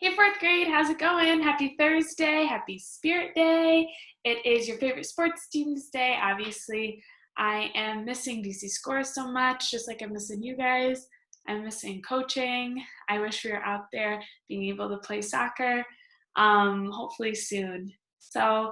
Hey, fourth grade, how's it going? Happy Thursday, happy Spirit Day. It is your favorite sports team's day. Obviously, I am missing DC Scores so much, just like I'm missing you guys. I'm missing coaching. I wish we were out there being able to play soccer, hopefully soon. So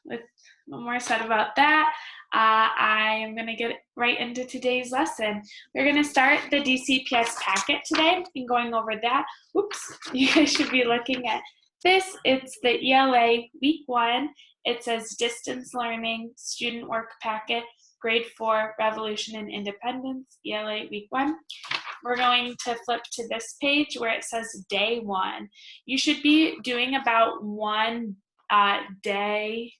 with no more said about that, I am going to get right into today's lesson. We're going to start the DCPS packet today and going over that. Oops, you guys should be looking at this. It's the ELA Week 1. It says Distance Learning Student Work Packet, Grade 4, Revolution and Independence, ELA Week 1. We're going to flip to this page where it says Day 1. You should be doing about one day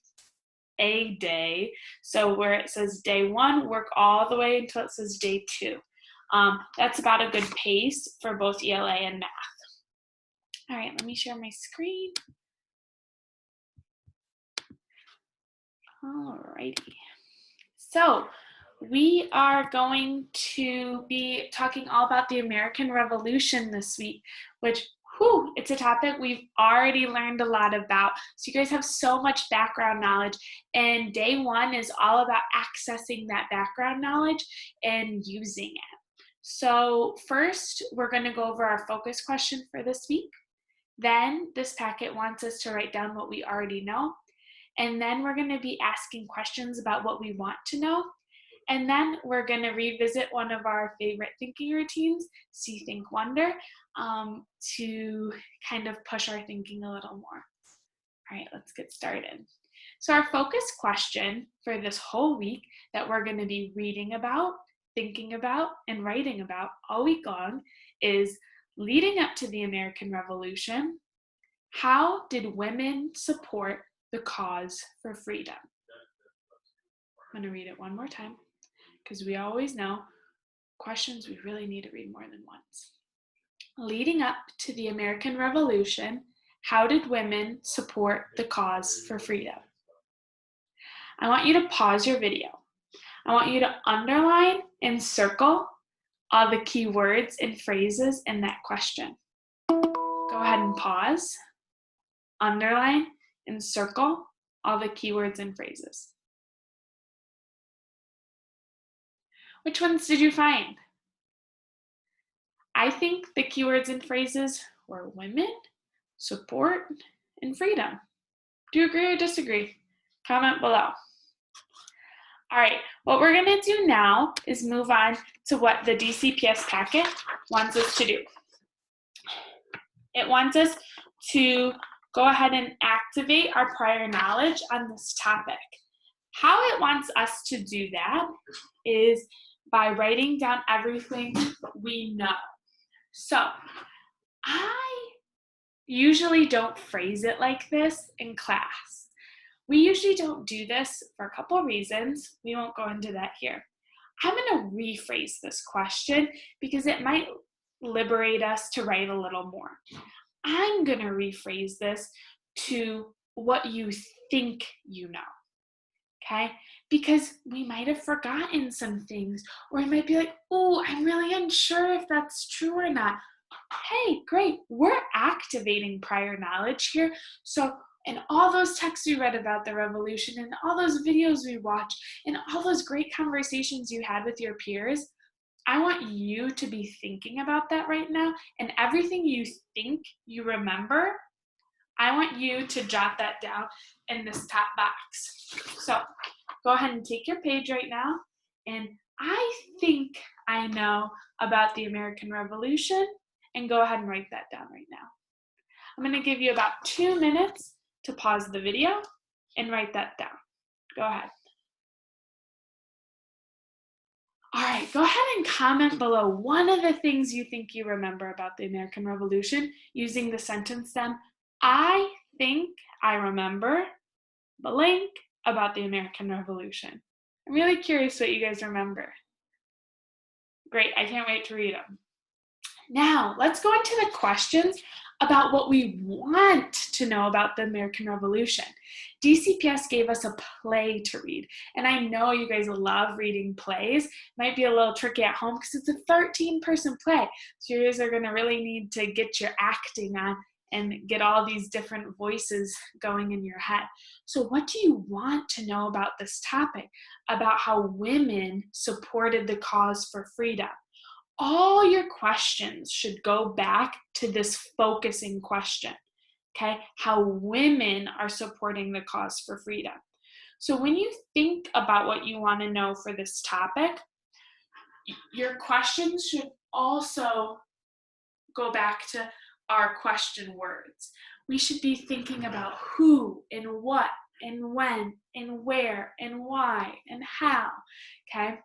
a day. So where it says day 1, work all the way until it says day 2. That's about a good pace for both ELA and math. All right, let me share my screen. All righty. So we are going to be talking all about the American Revolution this week, which it's a topic we've already learned a lot about. So you guys have so much background knowledge, and day 1 is all about accessing that background knowledge and using it. So first, we're going to go over our focus question for this week. Then this packet wants us to write down what we already know. And then we're going to be asking questions about what we want to know. And then we're going to revisit one of our favorite thinking routines, See, Think, Wonder, to kind of push our thinking a little more. All right, let's get started. So our focus question for this whole week that we're going to be reading about, thinking about, and writing about all week long is, leading up to the American Revolution, how did women support the cause for freedom? I'm going to read it one more time, because we always know questions we really need to read more than once. Leading up to the American Revolution, how did women support the cause for freedom? I want you to pause your video. I want you to underline and circle all the key words and phrases in that question. Go ahead and pause, underline, and circle all the keywords and phrases. Which ones did you find? I think the keywords and phrases were women, support, and freedom. Do you agree or disagree? Comment below. All right, what we're gonna do now is move on to what the DCPS packet wants us to do. It wants us to go ahead and activate our prior knowledge on this topic. How it wants us to do that is by writing down everything we know. So I usually don't phrase it like this in class. We usually don't do this for a couple of reasons. We won't go into that here. I'm going to rephrase this question because it might liberate us to write a little more. I'm going to rephrase this to what you think you know. Okay? Because we might have forgotten some things, or we might be like, oh, I'm really unsure if that's true or not. Hey, great, we're activating prior knowledge here. So in all those texts we read about the revolution, and all those videos we watched, and all those great conversations you had with your peers, I want you to be thinking about that right now, and everything you think you remember, I want you to jot that down in this top box. So go ahead and take your page right now, and I think I know about the American Revolution, and go ahead and write that down right now. I'm going to give you about 2 minutes to pause the video and write that down. Go ahead. All right, go ahead and comment below one of the things you think you remember about the American Revolution using the sentence stem, I think I remember blank about the American Revolution. I'm really curious what you guys remember. Great, I can't wait to read them. Now, let's go into the questions. about what we want to know about the American Revolution. DCPS gave us a play to read, and I know you guys love reading plays. It might be a little tricky at home because it's a 13-person play, so you guys are going to really need to get your acting on and get all these different voices going in your head. So what do you want to know about this topic, about how women supported the cause for freedom? All your questions should go back to this focusing question, okay? How women are supporting the cause for freedom. So when you think about what you want to know for this topic, your questions should also go back to our question words. We should be thinking about who and what and when and where and why and how, okay?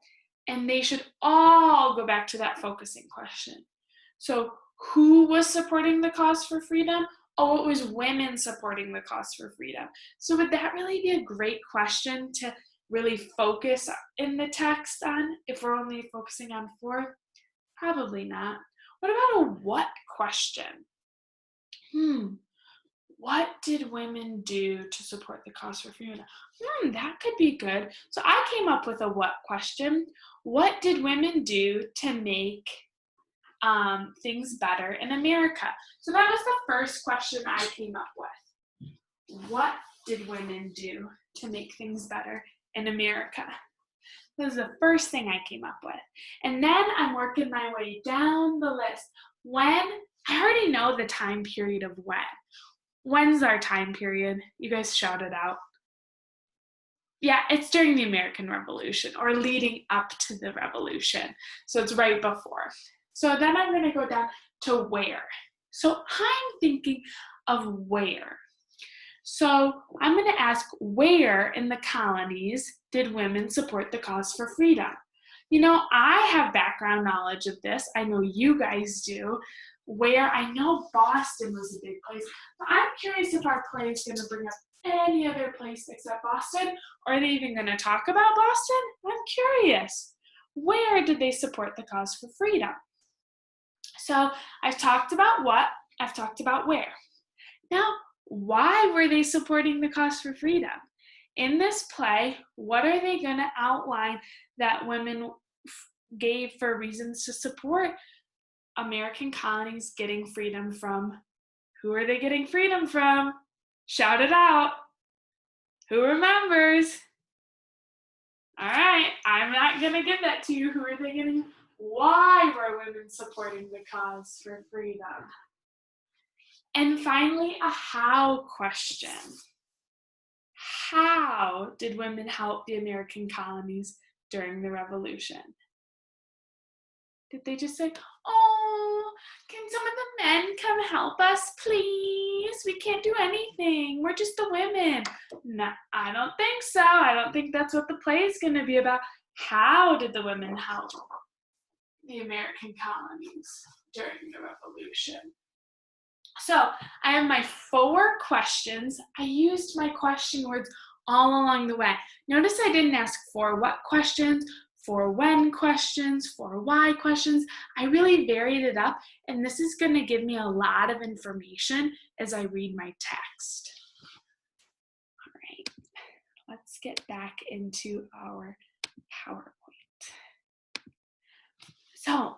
And they should all go back to that focusing question. So who was supporting the cause for freedom? Oh, it was women supporting the cause for freedom. So would that really be a great question to really focus in the text on if we're only focusing on 4? Probably not. What about a what question? What did women do to support the cause for freedom? That could be good. So I came up with a what question. What did women do to make things better in America? So that was the first question I came up with. What did women do to make things better in America? That was the first thing I came up with. And then I'm working my way down the list. When? I already know the time period of when. When's our time period? You guys shout it out. Yeah, it's during the American Revolution or leading up to the revolution. So it's right before. So then I'm going to go down to where. So I'm thinking of where. So I'm going to ask, where in the colonies did women support the cause for freedom? You know, I have background knowledge of this. I know you guys do. Where I know Boston was a big place. But I'm curious if our play is going to bring up any other place except Boston, or are they even going to talk about Boston? I'm curious. Where did they support the cause for freedom? So I've talked about what, I've talked about where. Now, why were they supporting the cause for freedom? In this play, what are they going to outline that women gave for reasons to support American colonies getting freedom from? Who are they getting freedom from? Shout it out. Who remembers? All right, I'm not going to give that to you. Who are they getting? Why were women supporting the cause for freedom? And finally, a how question. How did women help the American colonies during the Revolution? Did they just say, oh, can some of the men come help us, please? We can't do anything. We're just the women. No, I don't think so. I don't think that's what the play is going to be about. How did the women help the American colonies during the Revolution? So I have my 4 questions. I used my question words all along the way. Notice I didn't ask for what questions, for when questions, for why questions. I really varied it up, and this is going to give me a lot of information as I read my text. All right, let's get back into our PowerPoint. So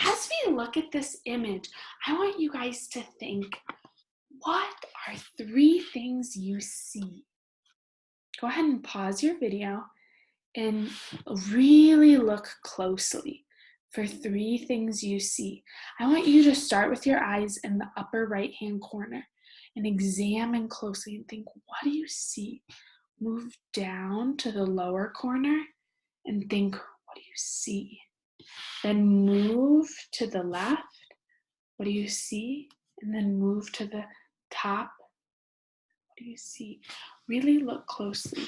as we look at this image, I want you guys to think, what are 3 things you see? Go ahead and pause your video and really look closely for 3 things you see. I want you to start with your eyes in the upper right-hand corner and examine closely and think, what do you see? Move down to the lower corner and think, what do you see? Then move to the left. What do you see? And then move to the top. What do you see? Really look closely.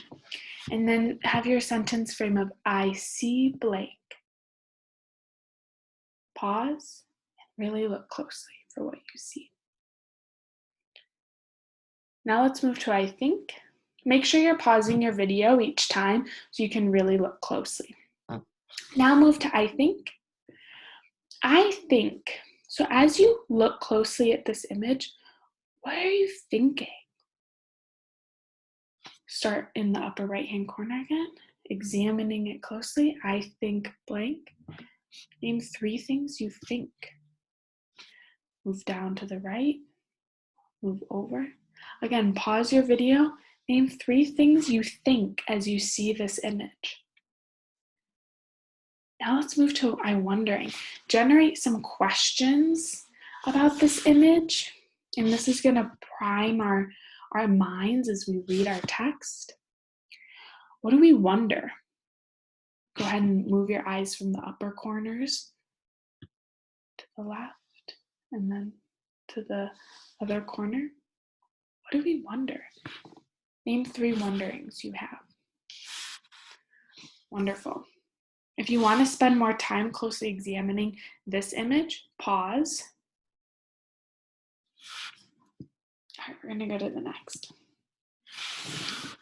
And then have your sentence frame of, I see blank. Pause and really look closely for what you see. Now let's move to I think. Make sure you're pausing your video each time so you can really look closely. Now move to I think. I think. So as you look closely at this image, What are you thinking? Start in the upper right-hand corner again, examining it closely. I think blank. Name 3 things you think. Move down to the right, move over. Again, pause your video. Name 3 things you think as you see this image. Now let's move to I'm wondering. Generate some questions about this image. And this is going to prime our minds as we read our text. What do we wonder? Go ahead and move your eyes from the upper corners to the left and then to the other corner. What do we wonder? Name 3 wonderings you have. Wonderful. If you want to spend more time closely examining this image, pause. All right, we're going to go to the next.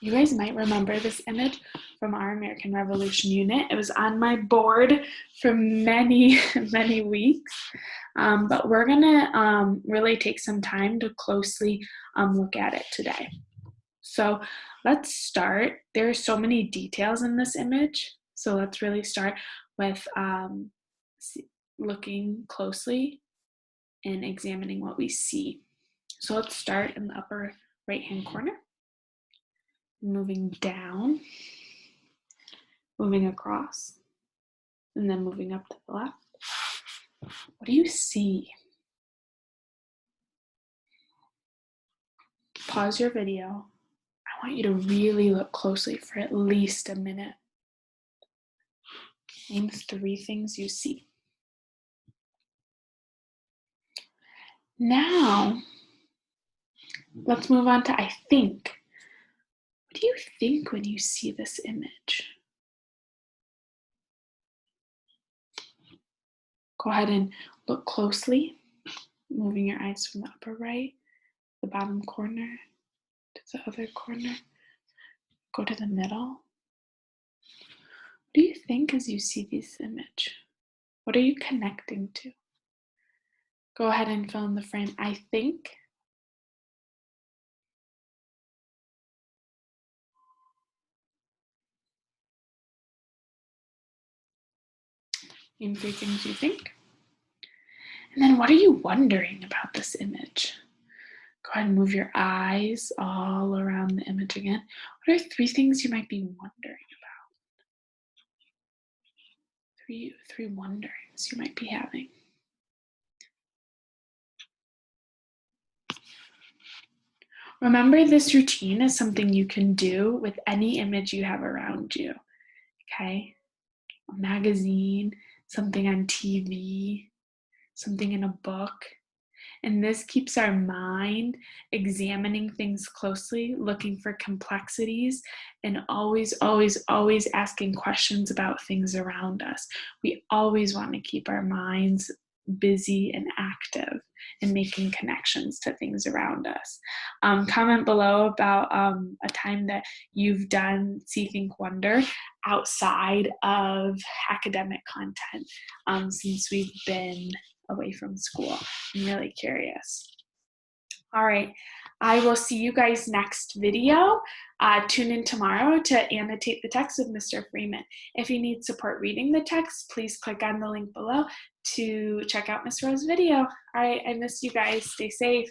You guys might remember this image from our American Revolution unit. It was on my board for many, many weeks. But we're going to really take some time to closely look at it today. So let's start. There are so many details in this image. So let's really start with looking closely and examining what we see. So let's start in the upper right-hand corner. Moving down, moving across, and then moving up to the left. What do you see? Pause your video. I want you to really look closely for at least a minute. Name 3 things you see. Now, let's move on to I think. What do you think when you see this image? Go ahead and look closely, moving your eyes from the upper right, the bottom corner, to the other corner. Go to the middle. What do you think as you see this image? What are you connecting to? Go ahead and fill in the frame. I think. Name 3 things you think. And then what are you wondering about this image? Go ahead and move your eyes all around the image again. What are 3 things you might be wondering about? 3 wonderings you might be having. Remember, this routine is something you can do with any image you have around you, okay? A magazine, something on TV, something in a book. And this keeps our mind examining things closely, looking for complexities, and always, always, always asking questions about things around us. We always want to keep our minds busy and active and making connections to things around us. Comment below about a time that you've done See, Think, Wonder outside of academic content since we've been away from school. I'm really curious. All right, I will see you guys next video. Tune in tomorrow to annotate the text with Mr. Freeman. If you need support reading the text, please click on the link below to check out Miss Rowe's video. All right, I miss you guys. Stay safe.